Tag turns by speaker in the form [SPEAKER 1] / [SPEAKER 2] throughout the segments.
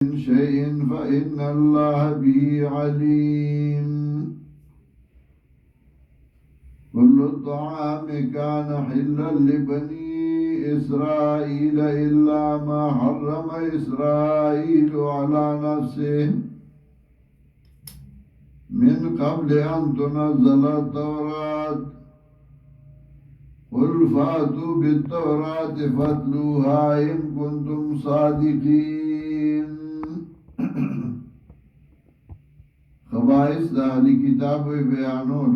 [SPEAKER 1] شيء فإن الله به عليم. كل الطعام كان حلا لبني إسرائيل إلا ما حرم إسرائيل على نفسه من قبل أن تنزل التوراة. قل فأتوا بالتوراة فاتلوها إن كنتم صادقين. خبائث د اهلی کتاب بیانول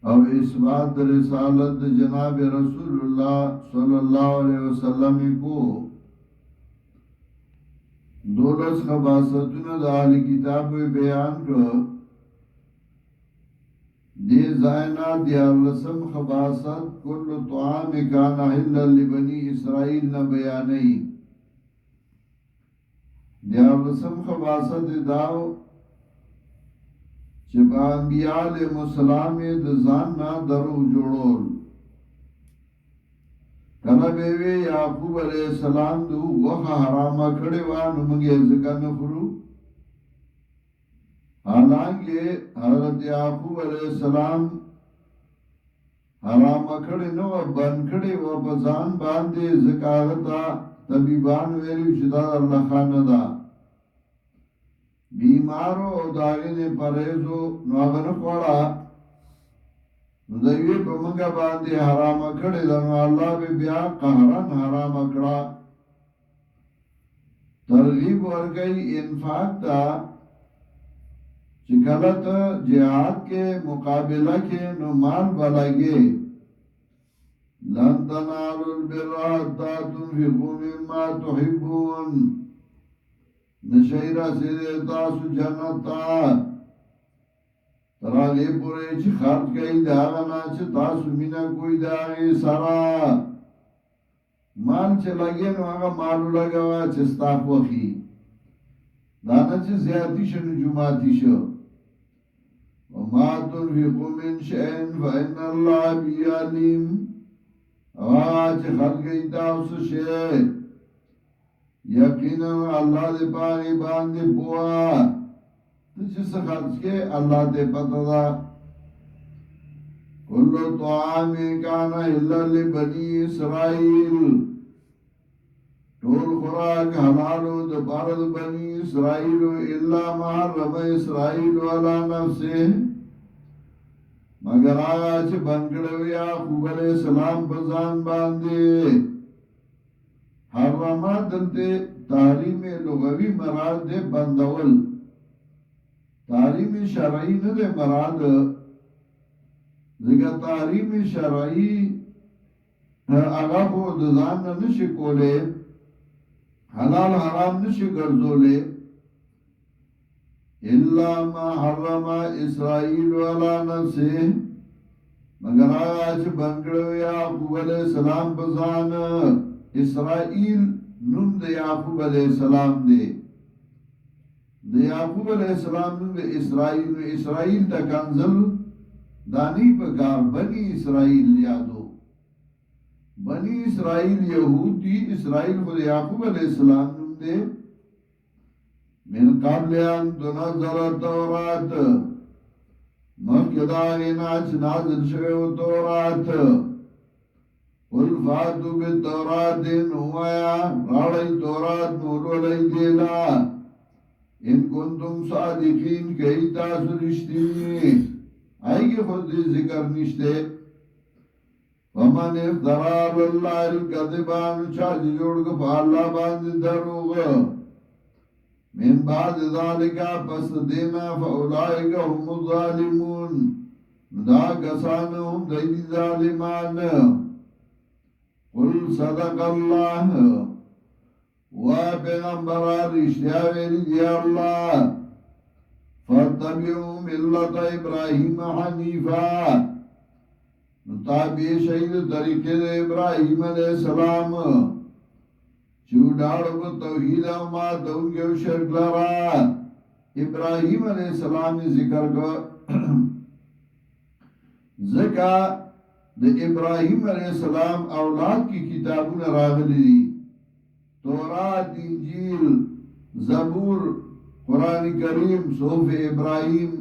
[SPEAKER 1] او اثبات د رسالت د جناب رسول الله صلی الله علیه وسلم کو دولس خباستونه د اهلی کتاب بیان کړ. دی زاینا دیارلسم خباست کل طعام کان حلا لبنی اسرائیل نه بیانې. دیارلسم خباست داو چې په انبیاء علیهم السلام د ځان نه درو جوړول. کله به وی یعقوب علیه السلام د وغه حرامه کړي و نو موږ یې ځکه نه خورو. حالانکه حضرت یعقوب علیه السلام حرامه کړي نو بند کړي و په ځان باندې زکاتا طبيبان ویلو چې دا الله خانه ده. بیمارو او داغینه پرهیزو نو هغه نه خوړه نو دوی په موږ باندې حرام کړی دا نو الله به بیا قهرن حرام کړه. ترغیب ورکړي انفاق ته چې کله ته جهاد کې مقابله کې نو مال بلګي. لن تنالوا البر حتى تنفقوا مما تحبون. نشیرہ سیدے تاسو جنت تا تراغی پورے چی خرچ کئی داغنا چی تاسو مینا کوئی داغی سرا مال چی لگی نو آگا مالو لگوا چی ستاق وخی دانا چی زیادی شو نجوماتی شو. وما تنفقو من شئن فإن اللہ بی علیم. چی خرچ کئی تاسو شئ یقینا اللہ دے پاگی باندے پوا تو جس خرچ کے اللہ دے پتہ دا. کلو طعامی کانا حلا لبنی اسرائیل. طول خوراک حلالو دا پارد بنی اسرائیلو الا ما حرم اسرائیل علی نفسه مگر آیا چھ بنکڑوی یعقوب علیہ السلام بزان باندے. حرامات دلتے تعلیم لغوی مراد دے بندول. تعلیم شرعی نہ دے مراد ذکر تعلیم شرعی اگا کو دزان نشی کولے حلال حرام نشی گرزولے. الا ما حرم اسرائیل علی نفسه مگر آج بنگڑو یعقوب علیہ السلام بزان. اسرائیل نم د یعقوب علیہ السلام دے. د یعقوب علیہ السلام نم د اسرائیل. اسرائیل تا کنزل دانی پکار بنی اسرائیل یادو. بنی اسرائیل یہود دی. اسرائیل خود یعقوب علیہ السلام نم دے. من قبل ان تنزل التورات مکدائنا چ نازل شوی تورات. قل فاتو بالتورات نوایا راڑی تورات نولو لئی دیلا ان کنتم صادقین کئی تاسو رشتینی. آئی کی خود دی ذکر نشتے. ومن افترار اللہ القذبان چاچی جوڑ کو پا اللہ باندی دروغ من بعد ذالکا پس دینا فاولائکا هم الظالمون دا کسانهم دیدی ظالمان. قل صدق اللہ و پیغمبر رشتہ ویلی دی اللہ فاتبعو ملت ابراہیم حنیفا نتابی شہید طریقے دے ابراہیم علیہ السلام چوڑاڑو کو توحید ما دونگیو شرک لرا. ابراہیم علیہ السلام ذکر کو ذکر د ابراہیم علیہ السلام اولاد کی کتابون راغلی دی. تورات انجیل زبور قرآن کریم صحف ابراہیم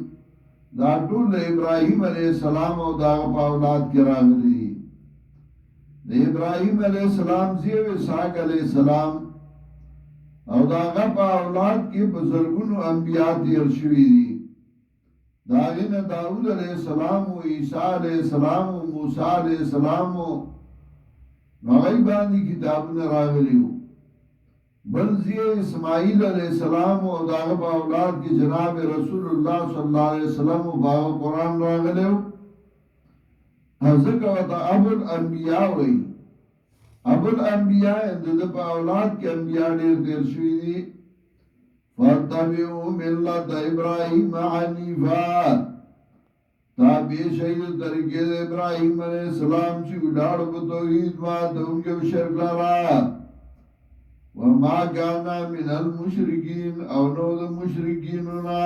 [SPEAKER 1] دا ټول ابراہیم علیہ السلام او دا په اولاد کې راغلي د ابراہیم علیہ السلام زیو اسحاق علیہ السلام او دا په اولاد کې بزرګونو انبیاء تیر شوي دي داغین داود علیہ السلام و عیسیٰ علیہ السلام و موسیٰ علیہ السلام و نغی باندی کتابون راغلیو بلزی اسماعیل علیہ السلام و داغب اولاد کی جناب رسول اللہ صلی اللہ علیہ وسلم و باغ قرآن راغلیو حضرت و تا ابو الانبیاء وی ابو الانبیاء اندد پا اولاد کی انبیاء دیر شوی دی فَاتَّبِعُوا مِلَّةَ إِبْرَاهِيمَ حَنِيفًا تابع شهید طریقے دے ابراہیم علیہ السلام چی گڈاڑ بتوحید ما دون کے شرک لرا وما کانا من المشرکین او نو دا مشرکیننا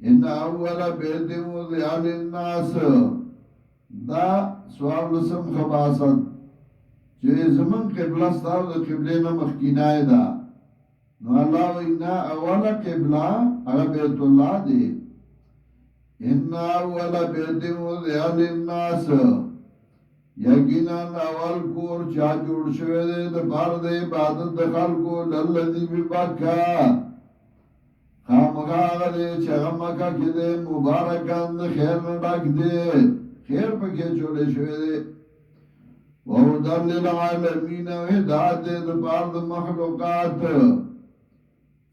[SPEAKER 1] ان اول بیت وضع للناس دا سوال لسم خباست چو زمن قبلہ ستاو دا قبلے نمخکینائی دا نو اللہ و انا اولا قبلہ اگا بیت اللہ دے ان اول بیت وضع للناس یقینا اول کور چا جوڑ شوے دے دپار دے عبادت دخل کو للذی ببکا خامخا دے چغا مکا کی دے مبارکان دے خیر نڈاک دے خیر پکے چولے شوے دے وَهُدًى لِلْعَالَمِينَ وَهِدَایَت دے دپار دے مخلوقات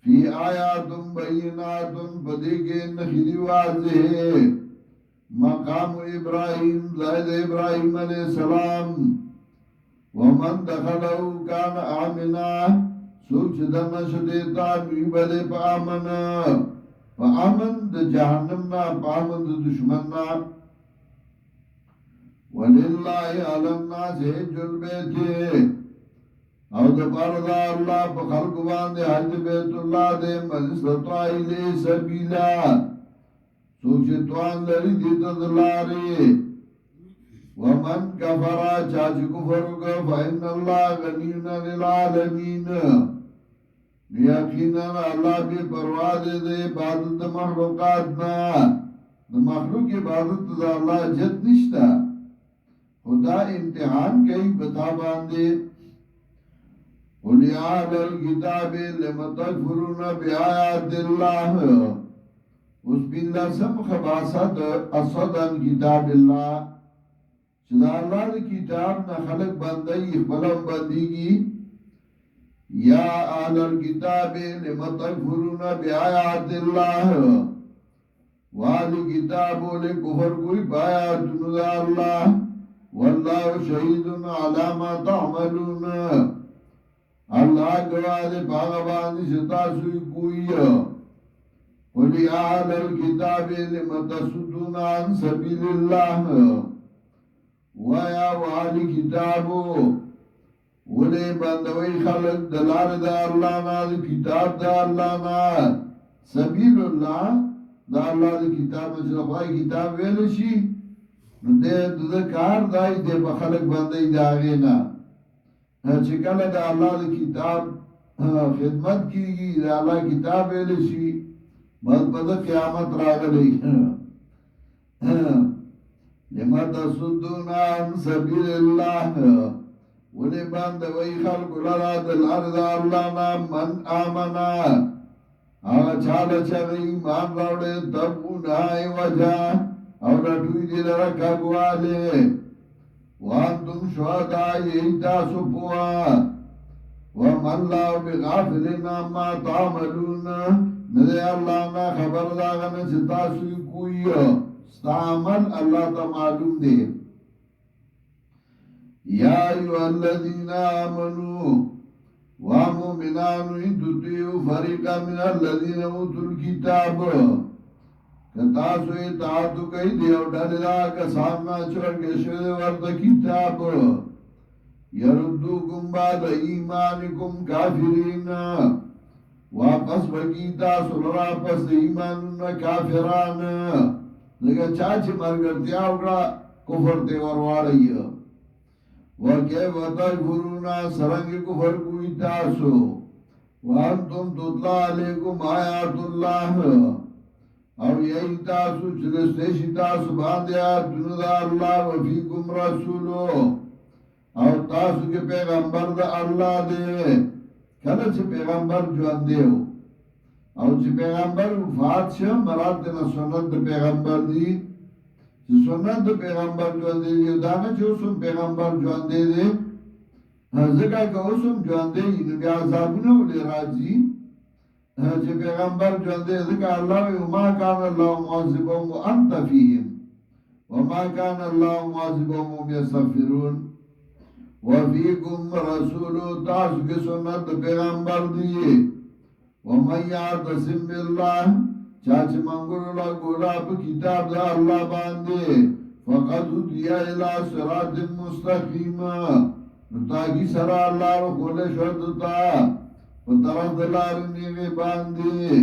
[SPEAKER 1] فی آیات بینات بدیگے نخیدی واضح مقام ابراہیم زائد ابراہیم علیہ السلام ومن دخلو کان آمنا سوچ دنش دیتا نیبلے پا آمن دا جہنمنا پا آمن دا دشمننا وَلِلَّهِ عَلَى النَّاسِ حِجُّ الْبَيْتِ او دا پردا اللہ پا خلق باندے حج بیت اللہ دے من استطاع الیہ سبیلا سوچتوان لری دیتا دلاری ومن کفرا چاچ کفرگا فإن اللہ غنینا للعالمین یقینا اللہ بھی پروا دے دے عبادت مخلوقاتنا دا مخلوق عبادت دا اللہ جد نشتا خدا امتحان کئی بتا باندے قُلْ يَا أَهْلَ الْكِتَابِ لِمَ تَكْفُرُونَ بِآيَاتِ اللَّهِ اس باللہ سم خباست اصدن کتاب اللہ چدا اللہ دی کتاب نا خلق بندی اخبرم بندیگی یا اہل الكتاب لِمَ تَكْفُرُونَ بِآيَاتِ اللَّهِ والی کتابو لے کفر کوئی بآیات ندا اللہ واللہ شہید علی ما تعملون اللہ گواہ دے باغبانی ستاسوی کوئی ولی آل الكتاب لما تصدون عن سبیل اللہ ویا والی کتابو ولی بندوی خلق دلار دا اللہ نا دا کتاب دا اللہ نا سبیل اللہ دا اللہ دا کتاب نا خواهی کتاب ویلشی دے کار دائی دے بخلق بندی دا آگینا چکل دا اللہ دا کتاب خدمت کی گی دا اللہ کتاب ایلشی بہت بدا قیامت راگلی لما تصدون عن سبیل اللہ ولی باند وی خلق لرا دل ارض اللہ نام من آمنا آگا چالا چاگی ایمان راوڑے تبون آئی وجہ اور رٹوی دی لرکا گوالے وانتم شہداء یہی تاسو پوا وَمَا اللَّهُ بِغَافِلٍ عَمَّا تَعْمَلُونَ ندے اللہ نا خبر داغن ستاسوی کوئی ستعمل اللہ تا معلوم دے یا ایوہ الذین آمنوا وَمُؤْمِنَانُ اِن تُطِیعُوا فَرِیقًا مِنَ الَّذِینَ أُوتُوا الْکِتَابَ کتاسو اطاعتو کئی دیو ڈالدہ کسامنا چرک شد ورد کتاب یردوکم بعد ایمانکم کافرین واپس بگیتا سلرا پس ایمانون کافران لیکن چاچی مرگرتیا اگڑا کفر تیور وارئی وكيف تكفرون سرنگ کفر کوئی تاسو وانتم تطلع علیکم آیات اللہ او یہی تاسو چلستیشی تاسو باندے آیاتونو دا اللہ وفیکم رسولو او تاسو کے پیغمبر دا اللہ دے کله چې پیغمبر ژوند دیو او چې پیغمبر وفات شه مراد د سنت د پیغمبر دی چې سنت د پیغمبر ژوند دی دا نه چې اوسم پیغمبر ژوند دی ځکه که اوسم ژوند دی نو بیا عذابونه ولې راځي چې پیغمبر ژوند دی ځکه الله وی ما کان الله معذبهم وانت فیهم وما کان الله معذبهم وهم یستغفرون وفیکم رسول تاسو کے سنت پیغمبر دی ومن یعتصم بالله چاچ منگولو لگولا پا کتاب دا اللہ باندے فقد هدیا الى صراط مستقیم نتاکی سرا اللہ رو کھولے شدتا و طرف دلار نیغے باندے